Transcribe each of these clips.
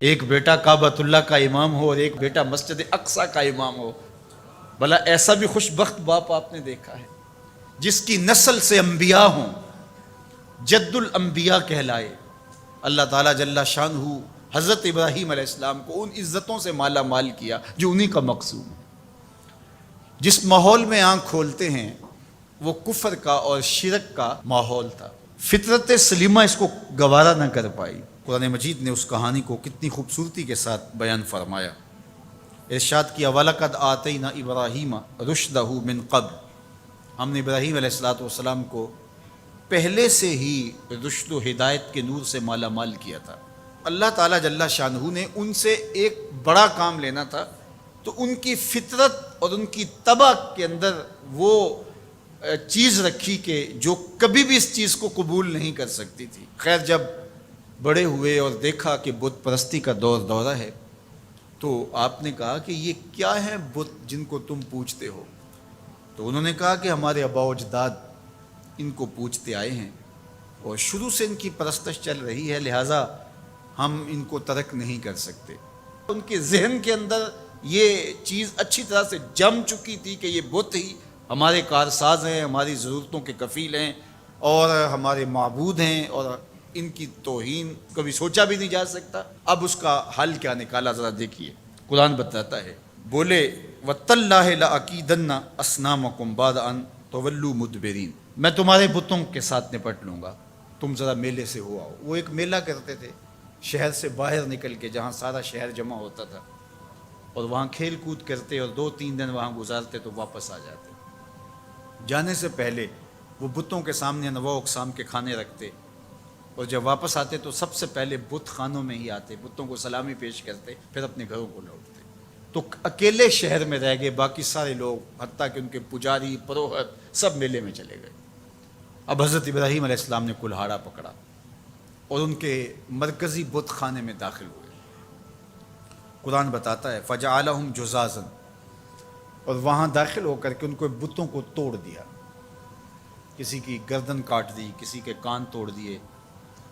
ایک بیٹا کعبۃ اللہ کا امام ہو اور ایک بیٹا مسجد اقصی کا امام ہو، بھلا ایسا بھی خوش بخت باپ آپ نے دیکھا ہے جس کی نسل سے انبیاء ہوں، جد الانبیاء کہلائے؟ اللہ تعالیٰ جل شانہ حضرت ابراہیم علیہ السلام کو ان عزتوں سے مالا مال کیا جو انہی کا مقصود ہے۔ جس ماحول میں آنکھ کھولتے ہیں وہ کفر کا اور شرک کا ماحول تھا، فطرت سلیمہ اس کو گوارا نہ کر پائی۔ قرآن مجید نے اس کہانی کو کتنی خوبصورتی کے ساتھ بیان فرمایا۔ ارشاد کیا وَلَقَدْ آتَيْنَا إِبْرَاهِيمَ رُشْدَهُ مِنْ قَبْلُ، ہم نے ابراہیم علیہ السلام کو پہلے سے ہی رشد و ہدایت کے نور سے مالا مال کیا تھا۔ اللہ تعالیٰ جل شانہ نے ان سے ایک بڑا کام لینا تھا، تو ان کی فطرت اور ان کی طبع کے اندر وہ چیز رکھی کہ جو کبھی بھی اس چیز کو قبول نہیں کر سکتی تھی۔ خیر جب بڑے ہوئے اور دیکھا کہ بت پرستی کا دورہ ہے، تو آپ نے کہا کہ یہ کیا ہیں بت جن کو تم پوجتے ہو؟ تو انہوں نے کہا کہ ہمارے آباء و اجداد ان کو پوجتے آئے ہیں اور شروع سے ان کی پرستش چل رہی ہے، لہٰذا ہم ان کو ترک نہیں کر سکتے۔ ان کے ذہن کے اندر یہ چیز اچھی طرح سے جم چکی تھی کہ یہ بت ہی ہمارے کارساز ہیں، ہماری ضرورتوں کے کفیل ہیں اور ہمارے معبود ہیں، اور ان کی توہین کبھی سوچا بھی نہیں جا سکتا۔ اب اس کا حل کیا نکالا ذرا دیکھیے، قرآن بتاتا ہے، بولے وَتَاللَّهِ لَأَكِيدَنَّ أَصْنَامَكُمْ بَعْدَ أَن تُوَلُّوا مُدْبِرِينَ، میں تمہارے بتوں کے ساتھ نپٹ لوں گا، تم ذرا میلے سے ہو آؤ۔ وہ ایک میلہ کرتے تھے شہر سے باہر نکل کے، جہاں سارا شہر جمع ہوتا تھا، اور وہاں کھیل کود کرتے اور 2-3 دن وہاں گزارتے تو واپس آ جاتے۔ جانے سے پہلے وہ بتوں کے سامنے انواع اقسام کے کھانے رکھتے، اور جب واپس آتے تو سب سے پہلے بت خانوں میں ہی آتے، بتوں کو سلامی پیش کرتے، پھر اپنے گھروں کو لوٹتے۔ تو اکیلے شہر میں رہ گئے، باقی سارے لوگ حتیٰ کہ ان کے پجاری پروہت سب میلے میں چلے گئے۔ اب حضرت ابراہیم علیہ السلام نے کلہاڑا پکڑا اور ان کے مرکزی بت خانے میں داخل ہوئے۔ قرآن بتاتا ہے فَجَعَلَهُمْ جُذَاذًا، اور وہاں داخل ہو کر کے ان کو بتوں کو توڑ دیا، کسی کی گردن کاٹ دی، کسی کے کان توڑ دیے،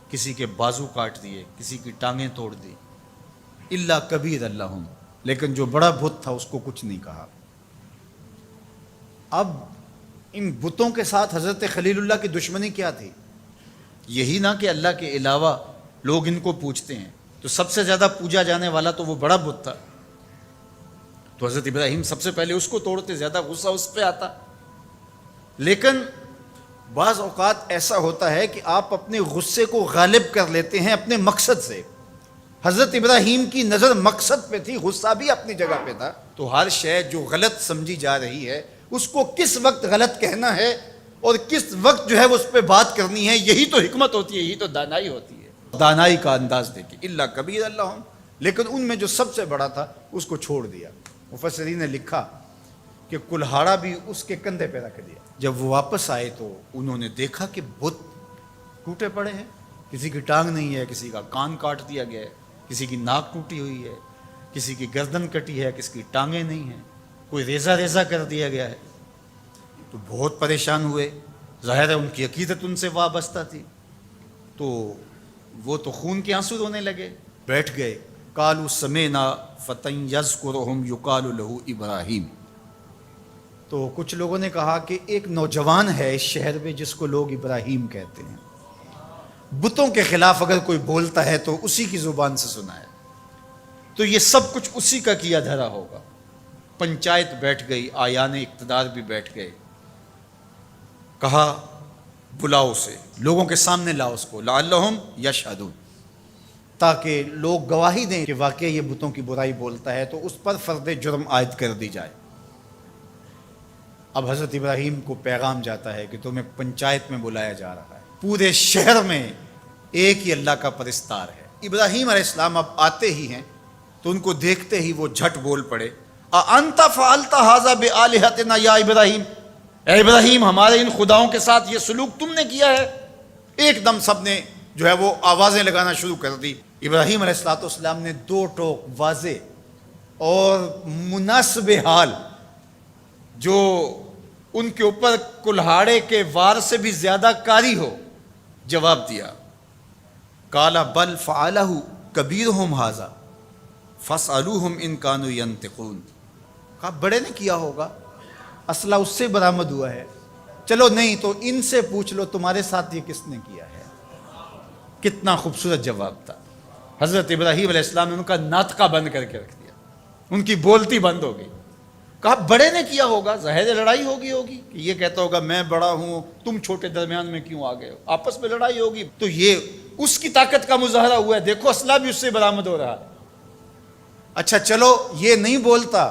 کسی کے بازو کاٹ دیے، کسی کی ٹانگیں توڑ دی، الا کبیر لہم، لیکن جو بڑا بت تھا اس کو کچھ نہیں کہا۔ اب ان بتوں کے ساتھ حضرت خلیل اللہ کی دشمنی کیا تھی؟ یہی نہ کہ اللہ کے علاوہ لوگ ان کو پوجتے ہیں، تو سب سے زیادہ پوجا جانے والا تو وہ بڑا بت تھا، تو حضرت ابراہیم سب سے پہلے اس کو توڑتے، زیادہ غصہ اس پہ آتا۔ لیکن بعض اوقات ایسا ہوتا ہے کہ آپ اپنے غصے کو غالب کر لیتے ہیں اپنے مقصد سے۔ حضرت ابراہیم کی نظر مقصد پہ تھی، غصہ بھی اپنی جگہ پہ تھا۔ تو ہر شے جو غلط سمجھی جا رہی ہے اس کو کس وقت غلط کہنا ہے اور کس وقت جو ہے وہ اس پہ بات کرنی ہے، یہی تو حکمت ہوتی ہے، یہی تو دانائی ہوتی ہے۔ دانائی کا انداز دیکھیں، الا کبیر اللہم، لیکن ان میں جو سب سے بڑا تھا اس کو چھوڑ دیا۔ مفسرین نے لکھا کہ کلہاڑا بھی اس کے کندھے پہ رکھ دیا۔ جب وہ واپس آئے تو انہوں نے دیکھا کہ بت ٹوٹے پڑے ہیں، کسی کی ٹانگ نہیں ہے، کسی کا کان کاٹ دیا گیا ہے، کسی کی ناک ٹوٹی ہوئی ہے، کسی کی گردن کٹی ہے، کسی کی ٹانگیں نہیں ہیں، کوئی ریزہ ریزہ کر دیا گیا ہے۔ تو بہت پریشان ہوئے، ظاہر ہے ان کی عقیدت ان سے وابستہ تھی، تو وہ تو خون کے آنسو رونے لگے، بیٹھ گئے۔ قالوا سمعنا فتى يذكرهم يقال له ابراہیم، تو کچھ لوگوں نے کہا کہ ایک نوجوان ہے اس شہر میں جس کو لوگ ابراہیم کہتے ہیں، بتوں کے خلاف اگر کوئی بولتا ہے تو اسی کی زبان سے سنا ہے، تو یہ سب کچھ اسی کا کیا دھرا ہوگا۔ پنچایت بیٹھ گئی، آیان اقتدار بھی بیٹھ گئے، کہا بلاؤ اسے، لوگوں کے سامنے لاؤ اس کو، لعلہم یشہدون، تاکہ لوگ گواہی دیں کہ واقعی یہ بتوں کی برائی بولتا ہے، تو اس پر فرد جرم عائد کر دی جائے۔ اب حضرت ابراہیم کو پیغام جاتا ہے کہ تمہیں پنچایت میں بلایا جا رہا ہے، پورے شہر میں ایک ہی اللہ کا پرستار ہے۔ ابراہیم علیہ السلام اب آتے ہی ہیں تو ان کو دیکھتے ہی وہ جھٹ بول پڑے، اَأَنْتَ فَعَلْتَ هَذَا بِآلِهَتِنَا یا ابراہیم، اے ابراہیم ہمارے ان خداؤں کے ساتھ یہ سلوک تم نے کیا ہے؟ ایک دم سب نے جو ہے وہ آوازیں لگانا شروع کر دی۔ ابراہیم علیہ السلام نے 2 ٹوک واضح اور مناسب حال جو ان کے اوپر کلہاڑے کے وار سے بھی زیادہ کاری ہو جواب دیا۔ قال بل فعلہ کبیرہم ھذا، فاسألوہم ان کانوا ینطقون، کہا بڑے نے کیا ہوگا، اسلحہ اس سے برآمد ہوا ہے، چلو نہیں تو ان سے پوچھ لو تمہارے ساتھ یہ کس نے کیا ہے۔ کتنا خوبصورت جواب تھا۔ حضرت ابراہیم علیہ السلام نے ان کا ناطقہ بند کر کے رکھ دیا، ان کی بولتی بند ہو گئی۔ کہا بڑے نے کیا ہوگا، ظاہر ہے لڑائی ہوگی کہ یہ کہتا ہوگا میں بڑا ہوں تم چھوٹے، درمیان میں کیوں آ گئے ہو، آپس میں لڑائی ہوگی، تو یہ اس کی طاقت کا مظاہرہ ہوا ہے، دیکھو اسلحہ بھی اس سے برآمد ہو رہا ہے۔ اچھا چلو یہ نہیں بولتا،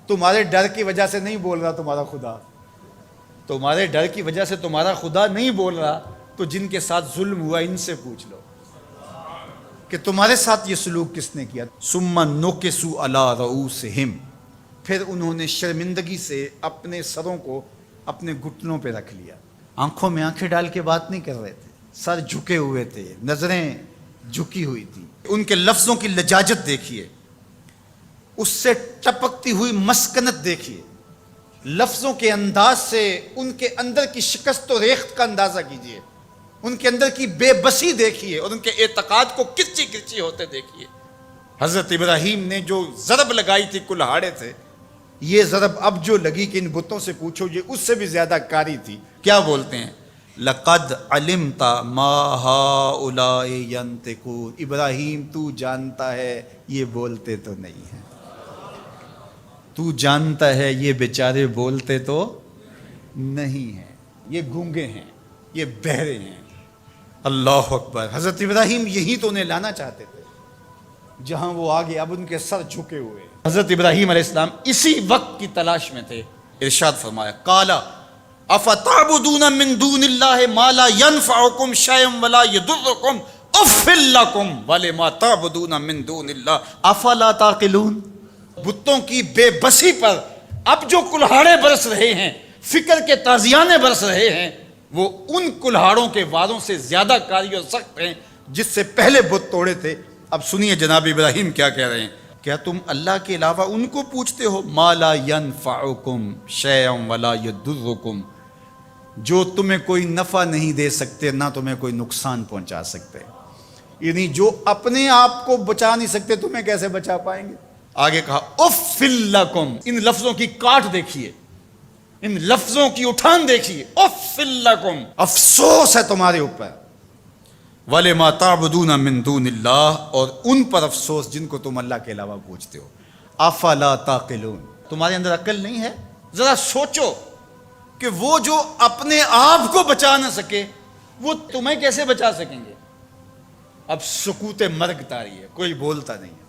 تمہارے ڈر کی وجہ سے نہیں بول رہا تمہارا خدا، تمہارے ڈر کی وجہ سے تمہارا خدا نہیں بول رہا، تو جن کے ساتھ ظلم ہوا ان سے پوچھ لو کہ تمہارے ساتھ یہ سلوک کس نے کیا۔ ثم نکسوا علی رؤوسہم، پھر انہوں نے شرمندگی سے اپنے سروں کو اپنے گھٹنوں پہ رکھ لیا، آنکھوں میں آنکھیں ڈال کے بات نہیں کر رہے تھے، سر جھکے ہوئے تھے، نظریں جھکی ہوئی تھی۔ ان کے لفظوں کی لجاجت دیکھیے، اس سے ٹپکتی ہوئی مسکنت دیکھیے، لفظوں کے انداز سے ان کے اندر کی شکست و ریخت کا اندازہ کیجیے، ان کے اندر کی بے بسی دیکھیے، اور ان کے اعتقاد کو کرچی کرچی ہوتے دیکھیے۔ حضرت ابراہیم نے جو ضرب لگائی تھی کلہاڑے سے، یہ ضرب اب جو لگی کہ ان بتوں سے پوچھو یہ اس سے بھی زیادہ کاری تھی۔ کیا بولتے ہیں؟ لقد علمت ما هؤلاء ينطقون، ابراہیم تو جانتا ہے یہ بولتے تو نہیں ہیں، تو جانتا ہے یہ بیچارے بولتے تو نہیں ہیں، یہ گونگے ہیں، یہ بہرے ہیں۔ اللہ اکبر۔ حضرت ابراہیم یہی تو انہیں لانا چاہتے تھے جہاں وہ آگے، اب ان کے سر جھکے ہوئے۔ حضرت ابراہیم علیہ السلام اسی وقت کی تلاش میں تھے۔ ارشاد فرمایا قال افتعبدون من دون اللہ ما لا ينفعکم شیئا ولا یضرکم اف لکم ولما تعبدون من دون اللہ افلا تعقلون۔ بتوں کی بے بسی پر اب جو کلہاڑے برس رہے ہیں، فکر کے تازیانے برس رہے ہیں، وہ ان کلہاڑوں کے واروں سے زیادہ کاری اور سخت ہیں جس سے پہلے بت توڑے تھے۔ اب سنیے جناب ابراہیم کیا کہہ رہے ہیں، کیا تم اللہ کے علاوہ ان کو پوچھتے ہو ما لا ینفعکم شیئا ولا یضرکم، جو تمہیں کوئی نفع نہیں دے سکتے نہ تمہیں کوئی نقصان پہنچا سکتے، یعنی جو اپنے آپ کو بچا نہیں سکتے تمہیں کیسے بچا پائیں گے۔ آگے کہا اف لکم، ان لفظوں کی کاٹ دیکھیے، ان لفظوں کی اٹھان دیکھیے، اف لکم، افسوس ہے تمہارے اوپر، وَلِمَا تَعْبُدُونَ مِن دُونِ اللَّهِ، اور ان پر افسوس جن کو تم اللہ کے علاوہ پوچھتے ہو۔ افلا تعقلون، تمہارے اندر عقل نہیں ہے؟ ذرا سوچو کہ وہ جو اپنے آپ کو بچا نہ سکے وہ تمہیں کیسے بچا سکیں گے۔ اب سکوت مرگ طاری ہے، کوئی بولتا نہیں ہے۔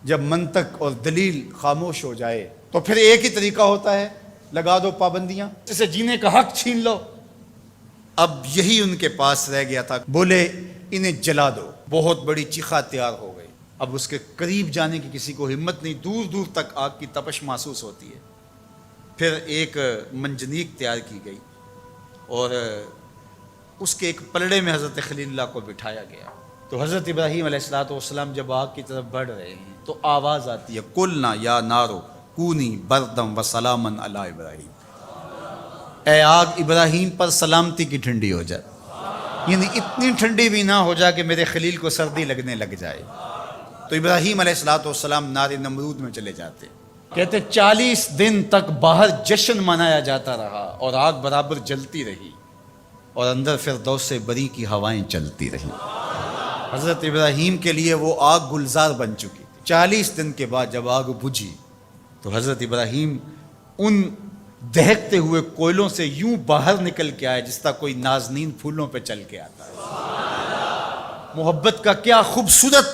جب منطق اور دلیل خاموش ہو جائے تو پھر ایک ہی طریقہ ہوتا ہے، لگا دو پابندیاں، جسے جینے کا حق چھین لو۔ اب یہی ان کے پاس رہ گیا تھا، بولے انہیں جلا دو۔ بہت بڑی چیخا تیار ہو گئی، اب اس کے قریب جانے کی کسی کو ہمت نہیں، دور دور تک آگ کی تپش محسوس ہوتی ہے۔ پھر ایک منجنیق تیار کی گئی اور اس کے ایک پلڑے میں حضرت خلیل اللہ کو بٹھایا گیا۔ تو حضرت ابراہیم علیہ السلام جب آگ کی طرف بڑھ رہے ہیں تو آواز آتی ہے قلنا یا نارو کونی بردم وسلاما علی ابراہیم، اے آگ ابراہیم پر سلامتی کی ٹھنڈی ہو جائے، یعنی اتنی ٹھنڈی بھی نہ ہو جائے کہ میرے خلیل کو سردی لگنے لگ جائے۔ تو ابراہیم علیہ السلام نار نمرود میں چلے جاتے، کہتے 40 دن تک باہر جشن منایا جاتا رہا اور آگ برابر جلتی رہی اور اندر فردوس بری کی ہوائیں چلتی رہی۔ حضرت ابراہیم کے لیے وہ آگ گلزار بن چکی تھی۔ 40 دن کے بعد جب آگ بجھی تو حضرت ابراہیم ان دہکتے ہوئے کوئلوں سے یوں باہر نکل کے آئے جس طرح کوئی نازنین پھولوں پہ چل کے آتا ہے۔ محبت کا کیا خوبصورت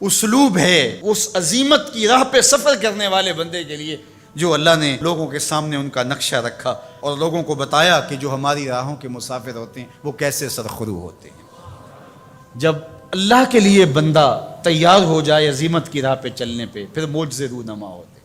اسلوب ہے اس عظیمت کی راہ پہ سفر کرنے والے بندے کے لیے، جو اللہ نے لوگوں کے سامنے ان کا نقشہ رکھا اور لوگوں کو بتایا کہ جو ہماری راہوں کے مسافر ہوتے ہیں وہ کیسے سرخرو ہوتے ہیں۔ جب اللہ کے لیے بندہ تیار ہو جائے عظیمت کی راہ پہ چلنے پہ، پھر معجزے رونما ہوتے ہیں۔